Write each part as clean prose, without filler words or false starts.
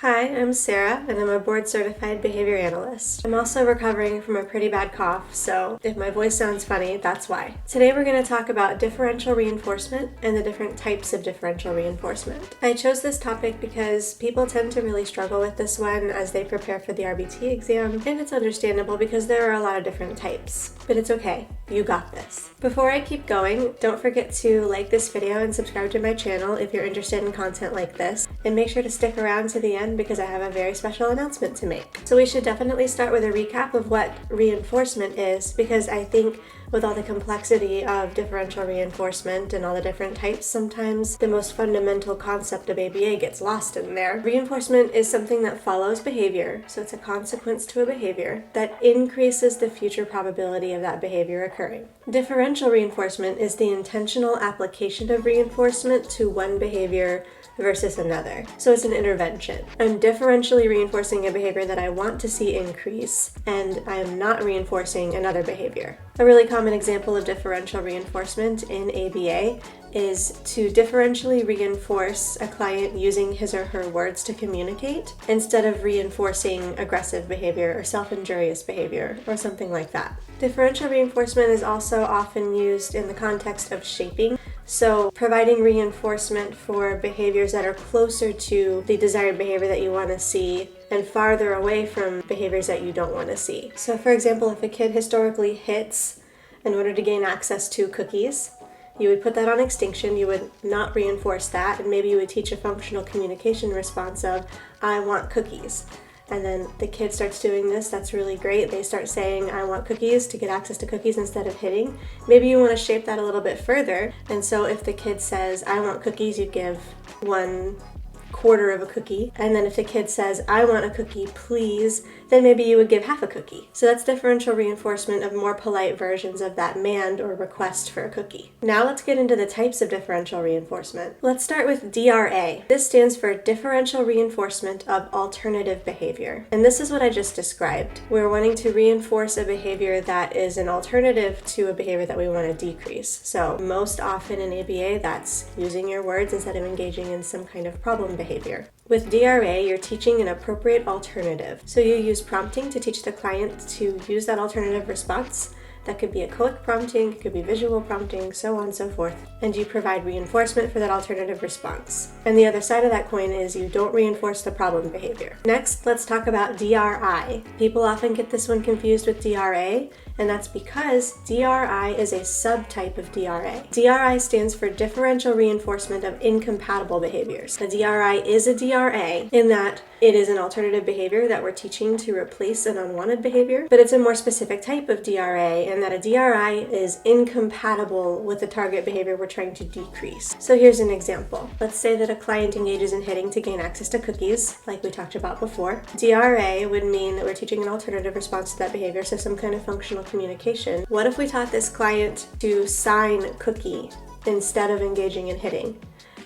Hi, I'm Sarah, and I'm a board-certified behavior analyst. I'm also recovering from a pretty bad cough, so if my voice sounds funny, that's why. Today we're going to talk about differential reinforcement and the different types of differential reinforcement. I chose this topic because people tend to really struggle with this one as they prepare for the RBT exam, and it's understandable because there are a lot of different types. But it's okay, you got this. Before I keep going, don't forget to like this video and subscribe to my channel if you're interested in content like this, and make sure to stick around to the end because I have a very special announcement to make. So we should definitely start with a recap of what reinforcement is, because I think with all the complexity of differential reinforcement and all the different types, sometimes the most fundamental concept of ABA gets lost in there. Reinforcement is something that follows behavior, so it's a consequence to a behavior that increases the future probability of that behavior occurring. Differential reinforcement is the intentional application of reinforcement to one behavior versus another. So it's an intervention. I'm differentially reinforcing a behavior that I want to see increase, and I am not reinforcing another behavior. A really common example of differential reinforcement in ABA is to differentially reinforce a client using his or her words to communicate instead of reinforcing aggressive behavior or self-injurious behavior or something like that. Differential reinforcement is also often used in the context of shaping, so providing reinforcement for behaviors that are closer to the desired behavior that you want to see and farther away from behaviors that you don't want to see. So for example, if a kid historically hits in order to gain access to cookies, you would put that on extinction, you would not reinforce that, and maybe you would teach a functional communication response of, I want cookies. And then the kid starts doing this, that's really great. They start saying, I want cookies, to get access to cookies instead of hitting. Maybe you want to shape that a little bit further. And so if the kid says, I want cookies, you give 1/4 of a cookie. And then if the kid says, I want a cookie, please, then maybe you would give half a cookie. So that's differential reinforcement of more polite versions of that demand or request for a cookie. Now let's get into the types of differential reinforcement. Let's start with DRA. This stands for differential reinforcement of alternative behavior. And this is what I just described. We're wanting to reinforce a behavior that is an alternative to a behavior that we want to decrease. So most often in ABA, that's using your words instead of engaging in some kind of problem behavior. With DRA, you're teaching an appropriate alternative. So you use prompting to teach the client to use that alternative response. That could be echoic prompting, it could be visual prompting, so on and so forth. And you provide reinforcement for that alternative response. And the other side of that coin is you don't reinforce the problem behavior. Next, let's talk about DRI. People often get this one confused with DRA, and that's because DRI is a subtype of DRA. DRI stands for differential reinforcement of incompatible behaviors. A DRI is a DRA in that it is an alternative behavior that we're teaching to replace an unwanted behavior, but it's a more specific type of DRA in that a DRI is incompatible with the target behavior we're trying to decrease. So here's an example. Let's say that a client engages in hitting to gain access to cookies, like we talked about before. DRA would mean that we're teaching an alternative response to that behavior, so some kind of functional communication. What if we taught this client to sign cookie instead of engaging in hitting?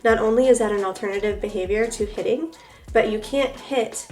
Not only is that an alternative behavior to hitting, but you can't hit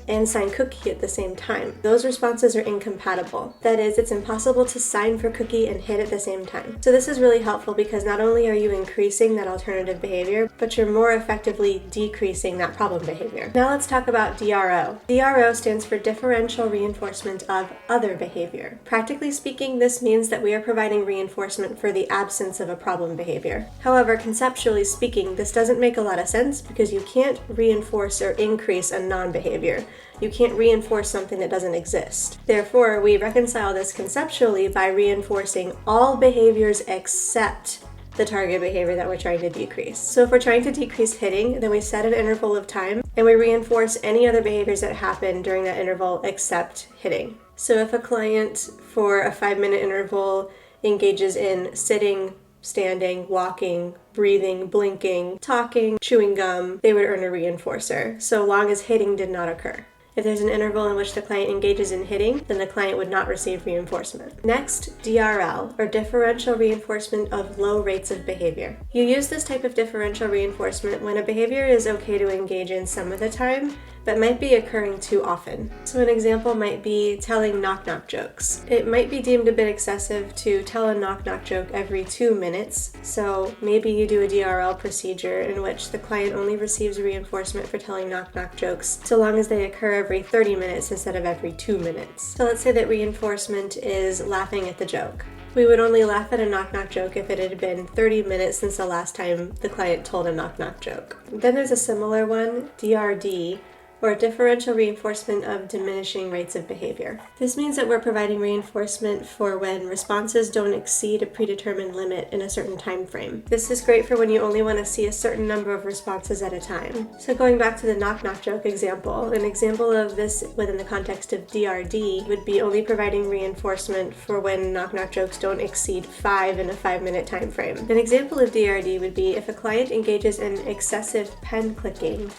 and sign cookie at the same time. Those responses are incompatible. That is, it's impossible to sign for cookie and hit at the same time. So this is really helpful because not only are you increasing that alternative behavior, but you're more effectively decreasing that problem behavior. Now let's talk about DRO. DRO stands for differential reinforcement of other behavior. Practically speaking, this means that we are providing reinforcement for the absence of a problem behavior. However, conceptually speaking, this doesn't make a lot of sense because you can't reinforce or increase a non-behavior. You can't reinforce something that doesn't exist. Therefore, we reconcile this conceptually by reinforcing all behaviors except the target behavior that we're trying to decrease. So if we're trying to decrease hitting, then we set an interval of time and we reinforce any other behaviors that happen during that interval except hitting. So if a client for a 5-minute interval engages in sitting, standing, walking, breathing, blinking, talking, chewing gum, they would earn a reinforcer, so long as hitting did not occur. If there's an interval in which the client engages in hitting, then the client would not receive reinforcement. Next, DRL, or differential reinforcement of low rates of behavior. You use this type of differential reinforcement when a behavior is okay to engage in some of the time, but might be occurring too often. So an example might be telling knock-knock jokes. It might be deemed a bit excessive to tell a knock-knock joke every 2 minutes, so maybe you do a DRL procedure in which the client only receives reinforcement for telling knock-knock jokes so long as they occur every 30 minutes instead of every 2 minutes. So let's say that reinforcement is laughing at the joke. We would only laugh at a knock-knock joke if it had been 30 minutes since the last time the client told a knock-knock joke. Then there's a similar one, DRD, or differential reinforcement of diminishing rates of behavior. This means that we're providing reinforcement for when responses don't exceed a predetermined limit in a certain time frame. This is great for when you only want to see a certain number of responses at a time. So going back to the knock-knock joke example, an example of this within the context of DRD would be only providing reinforcement for when knock-knock jokes don't exceed 5 in a 5-minute time frame. An example of DRD would be if a client engages in excessive pen clicking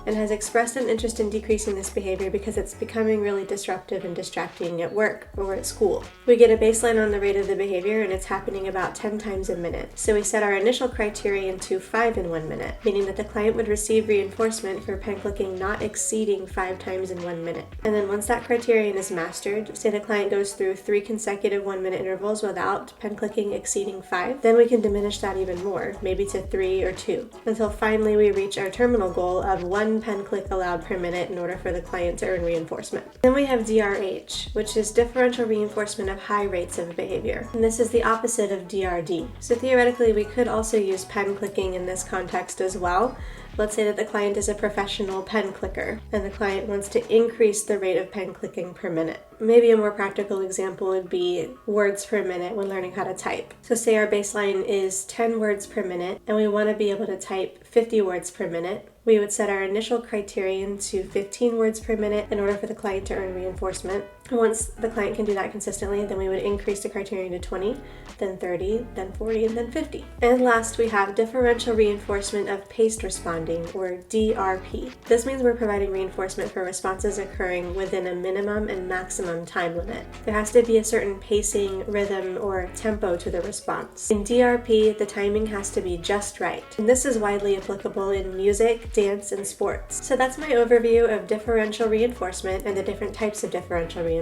and has expressed an interest in decreasing this behavior because it's becoming really disruptive and distracting at work or at school. We get a baseline on the rate of the behavior and it's happening about 10 times a minute. So we set our initial criterion to 5 in 1 minute, meaning that the client would receive reinforcement for pen clicking not exceeding 5 times in 1 minute. And then once that criterion is mastered, say the client goes through 3 consecutive 1-minute intervals without pen clicking exceeding 5, then we can diminish that even more, maybe to 3 or 2, until finally we reach our terminal goal of 1 pen click allowed per minute in order for the client to earn reinforcement. Then we have DRH, which is differential reinforcement of high rates of behavior. And this is the opposite of DRD. So theoretically, we could also use pen clicking in this context as well. Let's say that the client is a professional pen clicker and the client wants to increase the rate of pen clicking per minute. Maybe a more practical example would be words per minute when learning how to type. So say our baseline is 10 words per minute and we want to be able to type 50 words per minute. We would set our initial criterion to 15 words per minute in order for the client to earn reinforcement. And once the client can do that consistently, then we would increase the criterion to 20, then 30, then 40, and then 50. And last, we have differential reinforcement of paced responding, or DRP. This means we're providing reinforcement for responses occurring within a minimum and maximum time limit. There has to be a certain pacing, rhythm, or tempo to the response. In DRP, the timing has to be just right. And this is widely applicable in music, dance, and sports. So that's my overview of differential reinforcement and the different types of differential reinforcement.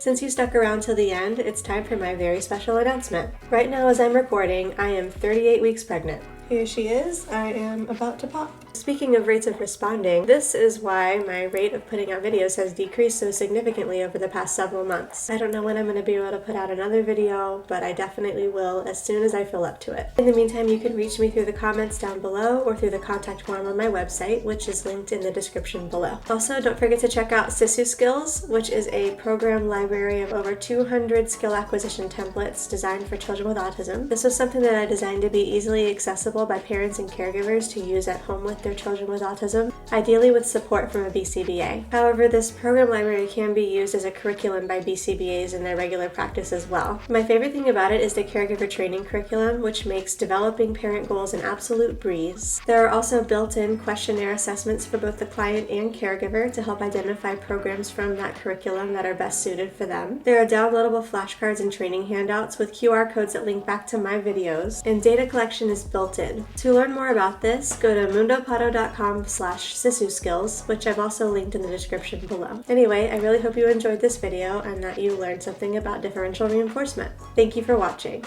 Since you stuck around till the end, it's time for my very special announcement. Right now as I'm recording, I am 38 weeks pregnant. Here she is. I am about to pop. Speaking of rates of responding, this is why my rate of putting out videos has decreased so significantly over the past several months. I don't know when I'm going to be able to put out another video, but I definitely will as soon as I feel up to it. In the meantime, you can reach me through the comments down below or through the contact form on my website, which is linked in the description below. Also, don't forget to check out Sisu Skills, which is a program library of over 200 skill acquisition templates designed for children with autism. This was something that I designed to be easily accessible by parents and caregivers to use at home with their children with autism, ideally with support from a BCBA. However, this program library can be used as a curriculum by BCBAs in their regular practice as well. My favorite thing about it is the caregiver training curriculum, which makes developing parent goals an absolute breeze. There are also built-in questionnaire assessments for both the client and caregiver to help identify programs from that curriculum that are best suited for them. There are downloadable flashcards and training handouts with QR codes that link back to my videos, and data collection is built in. To learn more about this, go to mundopato.com/Sisu Skills, which I've also linked in the description below. Anyway, I really hope you enjoyed this video and that you learned something about differential reinforcement. Thank you for watching.